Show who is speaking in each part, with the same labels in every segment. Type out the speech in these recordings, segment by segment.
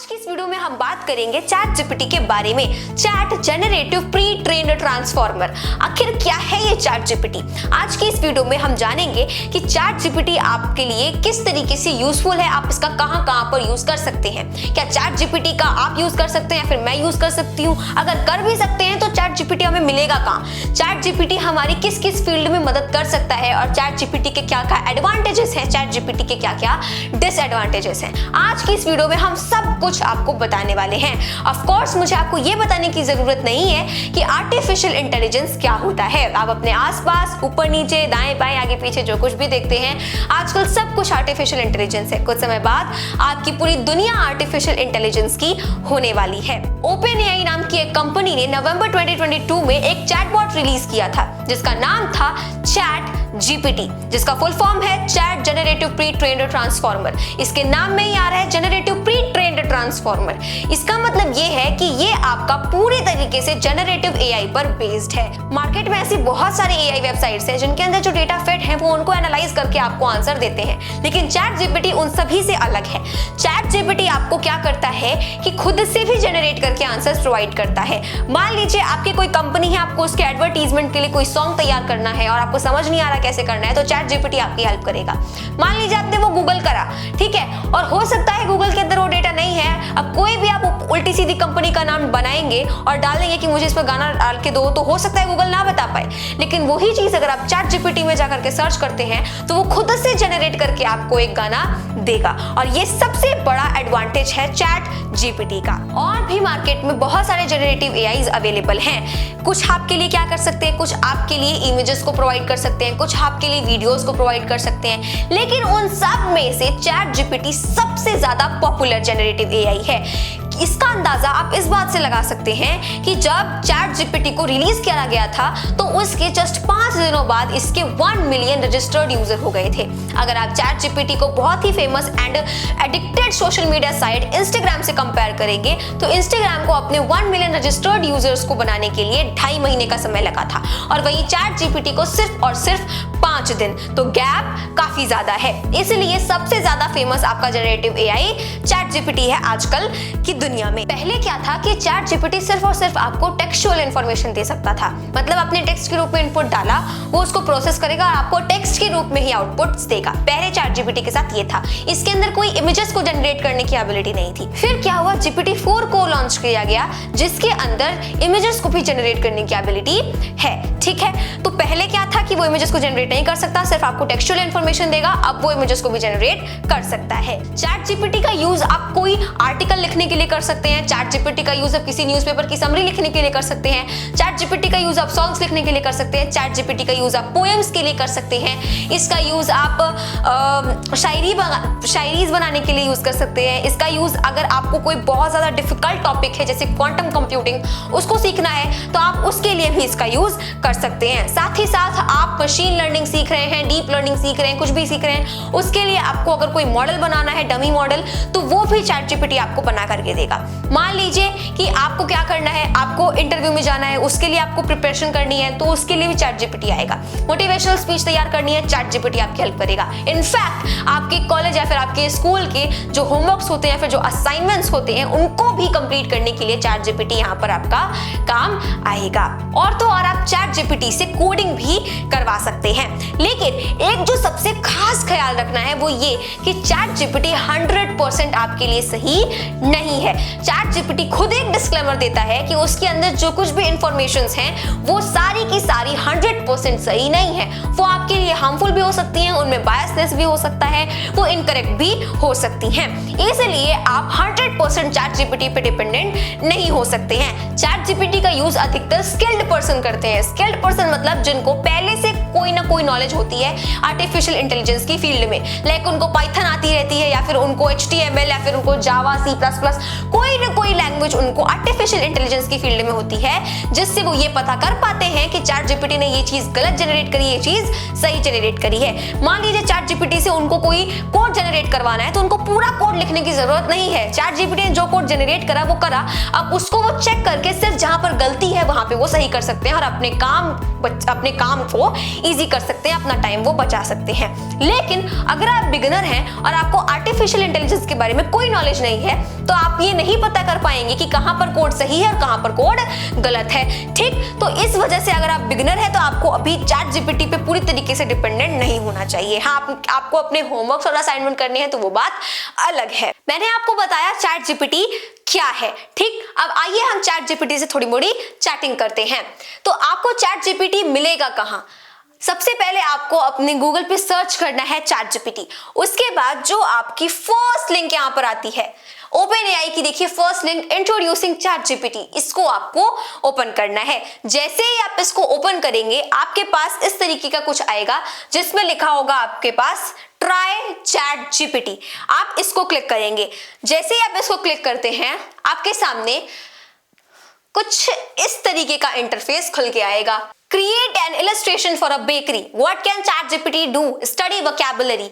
Speaker 1: आज की इस वीडियो में हम बात करेंगे चैट जीपीटी के बारे में। Chat generative pre trained transformer, आखिर क्या है ये चैट जीपीटी? आज की इस वीडियो में हम जानेंगे कि चैट जीपीटी आपके लिए किस तरीके से यूजफुल है, आप इसका कहां पर यूज कर सकते हैं। क्या चैट जीपीटी का आप यूज कर सकते हैं या फिर मैं यूज कर सकती हूँ? अगर कर भी सकते हैं तो चैट जीपीटी हमें मिलेगा कहां? चैट जीपीटी हमारी किस किस फील्ड में मदद कर सकता है और चैट जीपीटी के क्या क्या एडवांटेजेस हैं, चैट जीपीटी के क्या क्या डिसएडवांटेजेस हैं। आज की इस वीडियो में हम सब कुछ आपको बताने वाले हैं। ऑफ कोर्स मुझे आपको ये बताने की जरूरत नहीं है कि आर्टिफिशियल इंटेलिजेंस क्या होता है। आप अपने आसपास ऊपर नीचे दाएं बाएं आगे पीछे जो कुछ भी देखते हैं, आजकल सब कुछ आर्टिफिशियल इंटेलिजेंस है। कुछ समय बाद आपकी पूरी दुनिया आर्टिफिशियल इंटेलिजेंस की होने वाली है। ओपनएआई नाम की एक कंपनी ने नवंबर 2022 में एक चैटबॉट रिलीज किया था जिसका नाम था चैट जीपीटी, जिसका फुल फॉर्म है chat generative pre trained transformer. इसके नाम में ही आ रहा है जनरेटिव प्री ट्रेन्ड ट्रांसफॉर्मर। इसका मतलब ये है कि ये आपका पूरी तरीके से जनरेटिव एआई पर बेस्ड है। मार्केट में ऐसी बहुत सारी एआई वेबसाइट्स हैं जिनके अंदर जो डेटा फेड है वो उनको एनालाइज करके आपको आंसर देते हैं, लेकिन चैट जीपीटी उन सभी से अलग है। चैट जीपीटी आपको क्या करता है कि खुद से भी जनरेट करके आंसर्स प्रोवाइड करता है। मान लीजिए आपकी कोई कंपनी है, आपको उसके एडवर्टीजमेंट के लिए कोई सॉन्ग तैयार करना है और आपको समझ नहीं आ रहा कैसे करना है, तो चैट जीपीटी आपकी हेल्प करेगा। मान लीजिए आपने वो गूगल करा, ठीक है, और हो सकता है गूगल के अंदर वो डेटा नहीं है। अब कोई भी आप उल्टी सीधी कंपनी का नाम बनाएंगे और डालेंगे कि मुझे इस पर गाना डाल के दो, तो हो सकता है गूगल ना बता पाए। लेकिन वही चीज अगर आप चैट जीपीटी में जाकर के सर्च करते हैं तो वो खुद से जनरेट करके आपको एक गाना देगा, और ये सबसे बड़ा एडवांटेज है चैट जीपीटी का। और भी मार्केट में बहुत सारे जनरेटिव एआईज अवेलेबल हैं। कुछ आपके लिए क्या कर सकते हैं, कुछ आपके लिए इमेजेस को प्रोवाइड कर सकते हैं, कुछ आपके लिए वीडियोस को प्रोवाइड कर सकते हैं, लेकिन उन सब में से चैट जीपीटी सबसे ज्यादा पॉपुलर जनरेटिव एआई है। इसका अंदाजा आप इस बात से लगा सकते हैं कि जब चैट जीपीटी को रिलीज किया गया था तो उसके जस्ट 5 दिनों बाद इसके 1 मिलियन रजिस्टर्ड यूजर हो गए थे। अगर आप चैट जीपीटी को बहुत ही famous and addicted social media site Instagram से कंपेयर करेंगे तो इंस्टाग्राम को अपने 1 मिलियन रजिस्टर्ड यूजर्स को बनाने के लिए 2.5 महीने का समय लगा था, और वहीं चैट जीपीटी को सिर्फ और सिर्फ 5 दिन। तो गैप काफी ज्यादा है। इसलिए सबसे ज्यादा फेमस आपका जनरेटिव एआई चैट जीपीटी है आजकल की दुनिया में। पहले क्या था कि चैट जीपीटी सिर्फ और सिर्फ आपको टेक्सचुअल इंफॉर्मेशन दे सकता था, मतलब अपने टेक्स्ट के रूप में इनपुट डाला, वो उसको प्रोसेस करेगा और आपको टेक्स्ट के रूप में ही आउटपुट्स देगा। पहले चैट जीपीटी के साथ ये था, इसके अंदर कोई इमेजेस को जनरेट करने की एबिलिटी नहीं थी। फिर क्या हुआ, GPT-4 को लॉन्च किया गया जिसके अंदर इमेजेस को भी जनरेट करने की एबिलिटी है, ठीक है। तो पहले क्या था कि वो इमेजेस को जनरेट नहीं कर सकता, सिर्फ आपको टेक्सचुअल इंफॉर्मेशन देगा। अब वो इमेजेस को भी जनरेट कर सकता है। चैट जीपीटी का यूज आप कोई आर्टिकल लिखने के लिए कर सकते हैं, चैट जीपीटी का यूज आप किसी न्यूज़पेपर की समरी लिखने के लिए कर सकते हैं, चैट जीपीटी का यूज आप सॉन्ग्स लिखने के लिए कर सकते हैं, चैट जीपीटी का यूज आप पोएम्स के लिए कर सकते हैं, इसका यूज आप शायरीज बनाने के लिए यूज कर सकते हैं, इसका यूज अगर आपको कोई बहुत ज्यादा डिफिकल्ट टॉपिक है जैसे क्वांटम कंप्यूटिंग उसको सीखना है तो आप उसके लिए भी इसका यूज कर सकते हैं। साथ ही साथ आप मशीन लर्निंग सीख रहे हैं, डीप लर्निंग सीख रहे हैं, कुछ भी सीख रहे हैं, उसके लिए आपको अगर कोई मॉडल बनाना है, डमी मॉडल, तो वो भी चैट जीपीटी आपको बना करके देगा। मान लीजिए कि आपको क्या करना है, आपको इंटरव्यू में जाना है, उसके लिए आपको प्रिपरेशन करनी है, तो उसके लिए भी चैट जीपीटी आएगा। मोटिवेशनल स्पीच तैयार करनी है, चैट जीपीटी आपकी हेल्प करेगा। इनफैक्ट आपके कॉलेज या फिर आपके स्कूल के जो होमवर्क्स होते हैं, फिर जो असाइनमेंट्स होते हैं, उनको भी कंप्लीट करने के लिए चैट जीपीटी यहाँ पर आपका काम आएगा। और तो और आप चैट जीपीटी से कोडिंग भी करवा सकते हैं। लेकिन एक जो सबसे खास ख्याल रखना है वो ये कि चैट जीपीटी 100% आपके लिए सही नहीं है। चैट जीपीटी खुद एक डिस्क्लेमर देता है कि उसके अंदर जो कुछ भी इंफॉर्मेशंस हैं वो सारी की सारी 100% सही नहीं है। वो आपके लिए हार्मफुल भी हो सकती हैं, उनमें बायसनेस भी हो सकता है, वो इनकरेक्ट भी हो सकती हैं। इसलिए आप 100% चैट जीपीटी पे डिपेंडेंट नहीं हो सकते हैं। चैट जीपीटी का यूज अधिकतर स्किल्ड पर्सन करते हैं। स्किल्ड पर्सन मतलब जिनको पहले से कोई ना कोई नॉलेज होती है आर्टिफिशियल इंटेलिजेंस की फील्ड में, लाइक उनको पाइथन आती रहती है या फिर उनको HTML या फिर उनको जावा, C++, कोई ना कोई लैंग्वेज उनको आर्टिफिशियल इंटेलिजेंस की फील्ड में होती है, जिससे वो ये पता कर पाते हैं कि चैट जीपीटी ने ये चीज गलत जनरेट करी, ये चीज सही जनरेट करी है। मान लीजिए चैट जीपीटी से उनको कोई कोड जनरेट करवाना है तो उनको पूरा कोड लिखने की जरूरत नहीं है। चैट जीपीटी ने जो कोड जनरेट करा वो करा, अब उसको वो चेक करके सिर्फ जहां पर गलती है वहां पे वो सही कर सकते हैं और अपने काम को इजी कर सकते हैं, अपना टाइम वो बचा सकते हैं। लेकिन अगर आप बिगिनर हैं और आपको आर्टिफिशियल इंटेलिजेंस के बारे में कोई नॉलेज नहीं है तो आप ये नहीं पता कर पाएंगे कि कहां पर कोड सही है और कहां पर कोड गलत है। ठीक, तो इस वजह से अगर आप बिगिनर हैं तो आपको अभी चैट जीपीटी पे पूरी तरीके से डिपेंडेंट नहीं होना चाहिए। हाँ, आपको अपने होमवर्क और असाइनमेंट करने हैं तो वो बात अलग है। मैंने आपको बताया चैट जीपीटी क्या है। ठीक, अब आइए हम चैट जीपीटी से थोड़ी मोड़ी चैटिंग करते हैं। तो आपको चैट जीपीटी मिलेगा कहां? सबसे पहले आपको अपने गूगल पे सर्च करना है चैट जीपीटी। उसके बाद जो आपकी फर्स्ट लिंक यहां पर आती है ओपन एआई की, देखिए first link introducing chat GPT, इसको आपको ओपन करना है। जैसे ही आप इसको ओपन करेंगे आपके पास इस तरीके का कुछ आएगा जिसमें लिखा होगा आपके पास ट्राई चैट जीपीटी। आप इसको क्लिक करेंगे। जैसे ही आप इसको क्लिक करते हैं आपके सामने कुछ इस तरीके का इंटरफेस खुल के आएगा। Create an illustration for a bakery. What can ChatGPT do? Study vocabulary.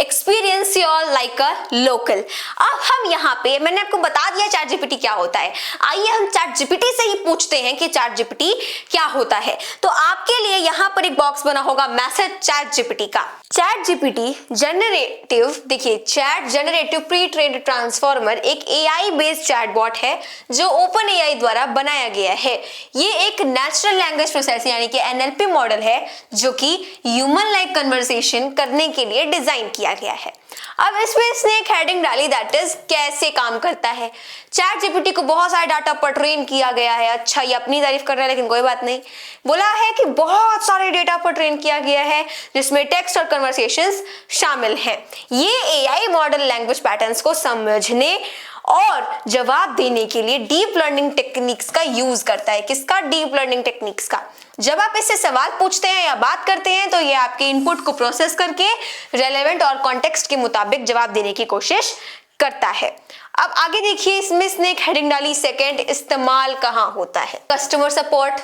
Speaker 1: Experience your like a local. अब हम यहाँ पे मैंने आपको बता दिया ChatGPT क्या होता है। आइए हम ChatGPT से ही पूछते हैं कि ChatGPT क्या होता है। तो आपके लिए यहाँ पर एक बॉक्स बना होगा मैसेज ChatGPT का। ChatGPT जनरेटिव, देखिए chat generative pre trained transformer एक AI बेस्ड चैटबॉट है जो ओपन AI द्वारा बनाया गया है। ये एक नेचुरल लैंग्वेज प्रोसेसिंग यानी कि NLP मॉडल है जो कि ह्यूमन लाइक कन्वर्सेशन करने के लिए डिजाइन किया गया है। अब इसमें इसने एक हेडिंग डाली, दैट इज कैसे काम करता है। चैट जीपीटी को बहुत सारे डाटा पर ट्रेन किया गया है। अच्छा, ये अपनी तारीफ कर रहा है लेकिन कोई बात नहीं। बोला है कि बहुत सारे डेटा पर ट्रेन किया गया है जिसमें टेक्स्ट और कन्वर्सेशंस शामिल हैं। ये एआई मॉडल लैंग्वेज पैटर्न्स को समझने और जवाब देने के लिए डीप लर्निंग टेक्निक्स का यूज करता है। किसका? डीप लर्निंग टेक्निक्स का। जब आप इससे सवाल पूछते हैं या बात करते हैं तो ये आपके इनपुट को प्रोसेस करके रेलेवेंट और कॉन्टेक्स्ट के मुताबिक जवाब देने की कोशिश करता है। अब आगे देखिए, इसमें इसने एक हेडिंग डाली, सेकंड इस्तेमाल कहाँ होता है। Customer support,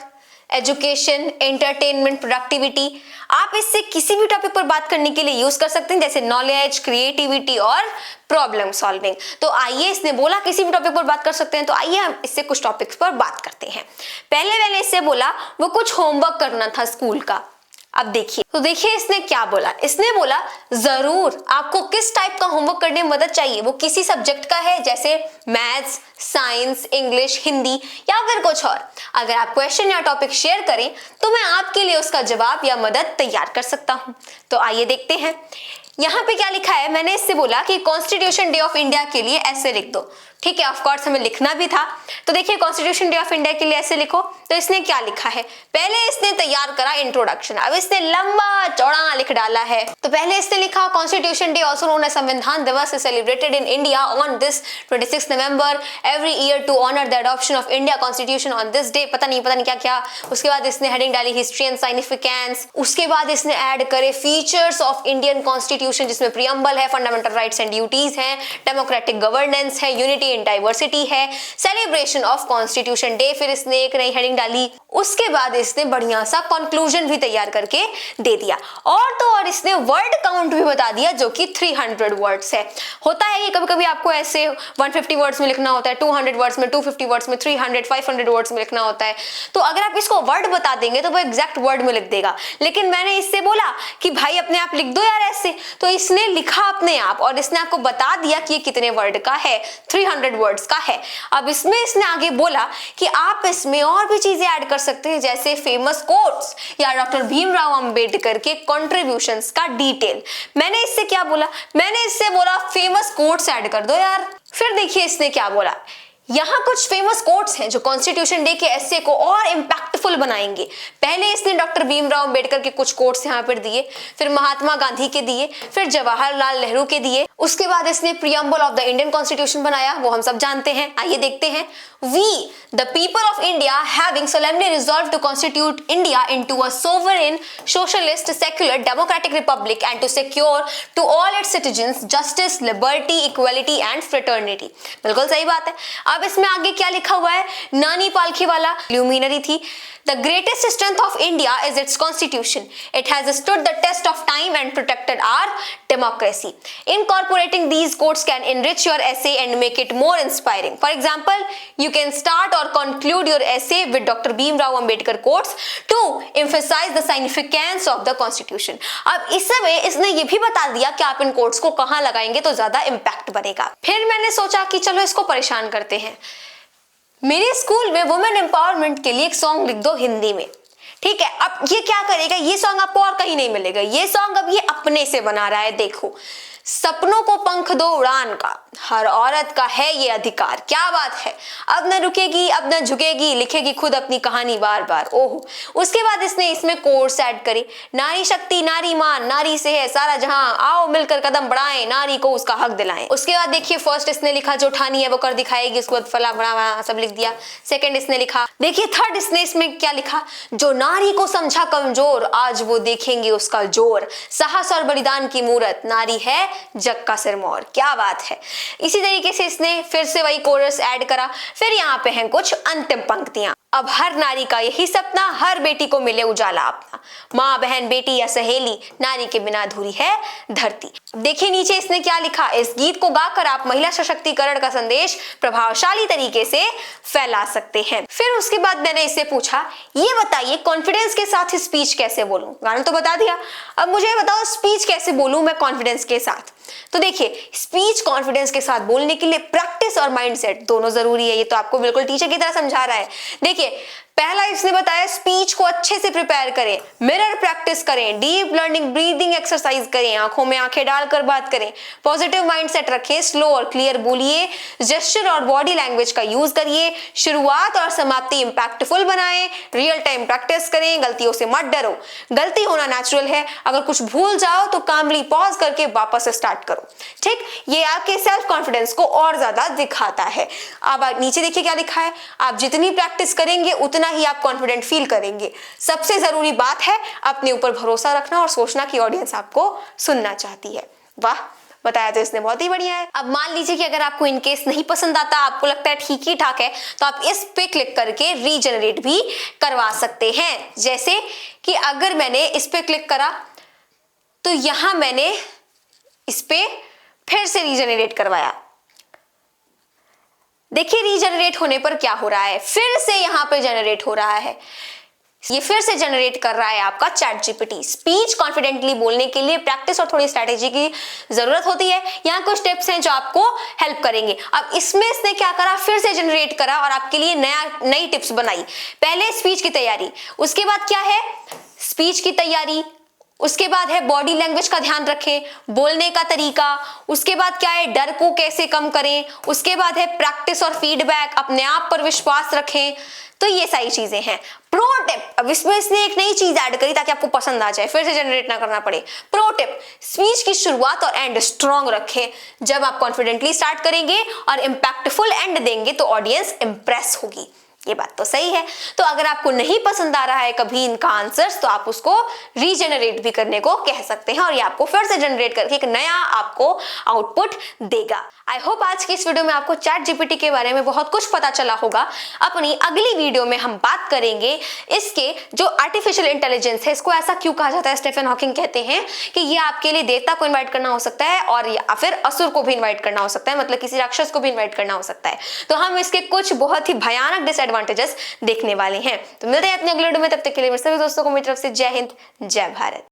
Speaker 1: education, entertainment, productivity. आप इससे किसी भी टॉपिक पर बात करने के लिए यूज कर सकते हैं, जैसे नॉलेज, क्रिएटिविटी और प्रॉब्लम सॉल्विंग। तो आइए, इसने बोला किसी भी टॉपिक पर बात कर सकते हैं, तो आइए हम इससे कुछ टॉपिक्स पर बात करते हैं। पहले इससे बोला वो कुछ होमवर्क करना था स्कूल का। अब देखिए, तो देखिए इसने क्या बोला। इसने बोला जरूर आपको किस टाइप का होमवर्क करने में मदद चाहिए, वो किसी सब्जेक्ट का है जैसे मैथ्स, साइंस, इंग्लिश, हिंदी या फिर कुछ और। अगर आप क्वेश्चन या टॉपिक शेयर करें तो मैं आपके लिए उसका जवाब या मदद तैयार कर सकता हूं। तो आइए देखते हैं यहाँ पे क्या लिखा है। मैंने इससे बोला कि कॉन्स्टिट्यूशन डे ऑफ इंडिया के लिए ऐसे लिख दो। ठीक है, ऑफ कोर्स हमें लिखना भी था। तो देखिए, कॉन्स्टिट्यूशन डे ऑफ इंडिया के लिए ऐसे लिखो। तो इसने क्या लिखा है, पहले इसने तैयार करा इंट्रोडक्शन, अब इसने लंबा चौड़ा लिख डाला है। तो पहले इसने लिखा constitution day also known as Samvidhan Diwas is celebrated in India on this 26 November every year to honour the adoption of India constitution on this day. पता नहीं क्या क्या। उसके बाद इसने हेडिंग डाली हिस्ट्री एंड साइनिफिकेंस। उसके बाद इसने ऐड करे फीचर्स ऑफ इंडियन कॉन्स्टिट्यूशन, जिसमें प्रियम्बल है, फंडामेंटल राइट्स एंड ड्यूटीज है, डेमोक्रेटिक गवर्नेंस है, यूनिटी इन डाइवर्सिटी है, सेलिब्रेशन ऑफ कॉन्स्टिट्यूशन डे। फिर इसने एक नई हेडिंग डाली। उसके बाद इसने बढ़िया सा कंक्लूजन भी तैयार करके दे दिया। और तो और इसने वर्ड काउंट भी बता दिया जो कि 300 वर्ड्स है। होता है कि कभी-कभी आपको ऐसे 150 वर्ड्स में लिखना होता है, 200 वर्ड्स में, 250 वर्ड्स में, 300, 500 वर्ड्स में लिखना होता है। तो अगर आप इसको वर्ड बता देंगे तो वो एग्जैक्ट वर्ड में लिख देगा। लेकिन मैंने इससे बोला कि भाई अपने आप लिख दो यार ऐसे, तो इसने लिखा अपने आप और इसने आपको बता दिया कि ये कितने वर्ड का है, 300 वर्ड्स का है। अब इसमें इसने आगे बोला कि आप इसमें और भी चीजें ऐड कर सकते हैं, जैसे फेमस कोट्स या डॉक्टर भीमराव अंबेडकर के कंट्रीब्यूशंस का डिटेल। मैंने इससे क्या बोला, मैंने इससे बोला फेमस कोट्स ऐड कर दो यार। फिर देखिए इसने क्या बोला, यहाँ कुछ फेमस कोट्स हैं जो कॉन्स्टिट्यूशन डे के एसे को और इम्पैक्टफुल बनाएंगे। पहले इसने डॉक्टर भीमराव अंबेडकर के कुछ कोट्स यहाँ पर दिए, फिर महात्मा गांधी के दिए, फिर जवाहरलाल नेहरू के दिए। उसके बाद इसने preamble of the Indian constitution बनाया, वो हम सब जानते हैं। आइए देखते हैं। We, the people of India, having solemnly resolved to constitute India into a sovereign, socialist, secular, democratic republic and to secure to all its citizens justice, liberty, equality and fraternity। बिल्कुल सही बात है। अब इसमें आगे क्या लिखा हुआ है, नानी पालखी वाला ल्यूमिनरी थी। The greatest strength of India is its constitution. It has stood the test of time and protected our democracy. Incorporating these quotes can enrich your essay and make it more inspiring. For example, you can start or conclude your essay with Dr. Bhimrao Ambedkar quotes to emphasize the significance of the constitution. अब इस समय इसने ये भी बता दिया कि आप इन कोट्स को कहाँ लगाएंगे तो ज्यादा इम्पैक्ट बनेगा। फिर मैंने सोचा कि चलो इसको परेशान करते हैं। मेरे स्कूल में वुमेन एम्पावरमेंट के लिए एक सॉन्ग लिख दो हिंदी में, ठीक है। अब ये क्या करेगा, ये सॉन्ग आपको और कहीं नहीं मिलेगा, ये सॉन्ग अब ये अपने से बना रहा है। देखो, सपनों को पंख दो उड़ान का, हर औरत का है ये अधिकार। क्या बात है, अब न रुकेगी अब न झुकेगी, लिखेगी खुद अपनी कहानी बार बार। ओहो, उसके बाद इसने इसमें कोर्स ऐड करे, नारी शक्ति नारी मान, नारी से है सारा जहां, आओ मिलकर कदम बढ़ाएं, नारी को उसका हक दिलाएं। उसके बाद देखिए, फर्स्ट इसने लिखा जो ठानी है वो कर दिखाएगी, उसके बाद फला बड़ा सब लिख दिया। सेकंड इसने लिखा, देखिए थर्ड इसने इसमें क्या लिखा, जो नारी को समझा कमजोर, आज वो देखेंगे उसका जोर, साहस और बलिदान की मूरत, नारी है जग का सिरमौर। क्या बात है। इसी तरीके से इसने फिर से वही कोरस ऐड करा। फिर यहाँ पे हैं कुछ अंतिम पंक्तियां, अब हर नारी का यही सपना, हर बेटी को मिले उजाला अपना, माँ बहन बेटी या सहेली, नारी के बिना अधूरी है धरती। देखिए नीचे इसने क्या लिखा, इस गीत को गाकर आप महिला सशक्तिकरण का संदेश प्रभावशाली तरीके से फैला सकते हैं। फिर उसके बाद मैंने इससे पूछा, ये बताइए कॉन्फिडेंस के साथ स्पीच कैसे बोलूं। गाना तो बता दिया, अब मुझे बताओ स्पीच कैसे बोलूं मैं कॉन्फिडेंस के साथ। तो देखिए, स्पीच कॉन्फिडेंस के साथ बोलने के लिए प्रैक्टिस और माइंडसेट दोनों जरूरी है। ये तो आपको बिल्कुल टीचर की तरह समझा रहा है। देखिए, पहला इसने बताया स्पीच को अच्छे से प्रिपेयर करें, मिरर प्रैक्टिस करें, डीप लर्निंग ब्रीदिंग एक्सरसाइज करें, आंखों में आंखें डालकर बात करें, पॉजिटिव माइंडसेट रखें, स्लो और क्लियर बोलिए, जेस्चर और बॉडी लैंग्वेज का यूज करिए, शुरुआत और समाप्ति इंपैक्टफुल बनाएं, रियल टाइम प्रैक्टिस करें, गलतियों से मत डरो, गलती होना नेचुरल है, अगर कुछ भूल जाओ तो कामली पॉज करके वापस स्टार्ट करो। ठीक, ये आपके सेल्फ कॉन्फिडेंस को और ज्यादा दिखाता है। अब नीचे देखिए क्या लिखा है, आप जितनी प्रैक्टिस करेंगे उतना ही आप कॉन्फिडेंट फील करेंगे। सबसे जरूरी बात है अपने ऊपर भरोसा रखना और सोचना कि ऑडियंस आपको सुनना चाहती है। वाह, बताया तो इसने बहुत ही बढ़िया है। अब मान लीजिए कि अगर आपको इनकेस नहीं पसंद आता, आपको लगता है ठीक ही ठाक है, तो आप इस पे क्लिक करके रीजनरेट भी करवा सकते हैं। जैसे कि अगर मैंने इस पे क्लिक करा तो यहां मैंने इस पे फिर से रीजनरेट करवाया। देखिए रीजनरेट होने पर क्या हो रहा है, फिर से यहां पे जनरेट हो रहा है। ये फिर से जनरेट कर रहा है आपका चैट जीपीटी। स्पीच कॉन्फिडेंटली बोलने के लिए प्रैक्टिस और थोड़ी स्ट्रैटेजी की जरूरत होती है। यहाँ कुछ टिप्स हैं जो आपको हेल्प करेंगे। अब इसमें इसने क्या करा, फिर से जनरेट करा और आपके लिए नई टिप्स बनाई। पहले स्पीच की तैयारी, उसके बाद क्या है स्पीच की तैयारी, उसके बाद है बॉडी लैंग्वेज का ध्यान रखें, बोलने का तरीका, उसके बाद क्या है डर को कैसे कम करें, उसके बाद है प्रैक्टिस और फीडबैक, अपने आप पर विश्वास रखें। तो ये सारी चीजें हैं। प्रो टिप, अब इसमें इसने एक नई चीज ऐड करी ताकि आपको पसंद आ जाए, फिर से जनरेट ना करना पड़े। प्रो टिप, स्पीच की शुरुआत और एंड स्ट्रॉन्ग रखें। जब आप कॉन्फिडेंटली स्टार्ट करेंगे और इम्पैक्टफुल एंड देंगे तो ऑडियंस इंप्रेस होगी। ये बात तो सही है। तो अगर आपको नहीं पसंद आ रहा है कभी इनका आंसर्स, तो आप उसको रीजनरेट भी करने को कह सकते हैं और ये आपको फिर से जनरेट करके एक नया आपको आउटपुट देगा। आई होप आज की इस वीडियो में आपको चैट जीपीटी के बारे में बहुत कुछ पता चला होगा। अपनी अगली वीडियो में हम बात करेंगे इसके जो आर्टिफिशियल इंटेलिजेंस है, इसको ऐसा क्यों कहा जाता है, स्टीफन हॉकिंग कहते हैं कि ये आपके लिए देवता को इन्वाइट करना हो सकता है और या फिर असुर को भी इन्वाइट करना हो सकता है, मतलब किसी राक्षस को भी इन्वाइट करना हो सकता है। तो हम इसके कुछ बहुत ही भयानक डिसएडवांटेजेस देखने वाले हैं। तो मिलते हैं अपने अगले वीडियो में, तब तक के लिए मेरे सभी दोस्तों को मेरी तरफ से जय हिंद जय भारत।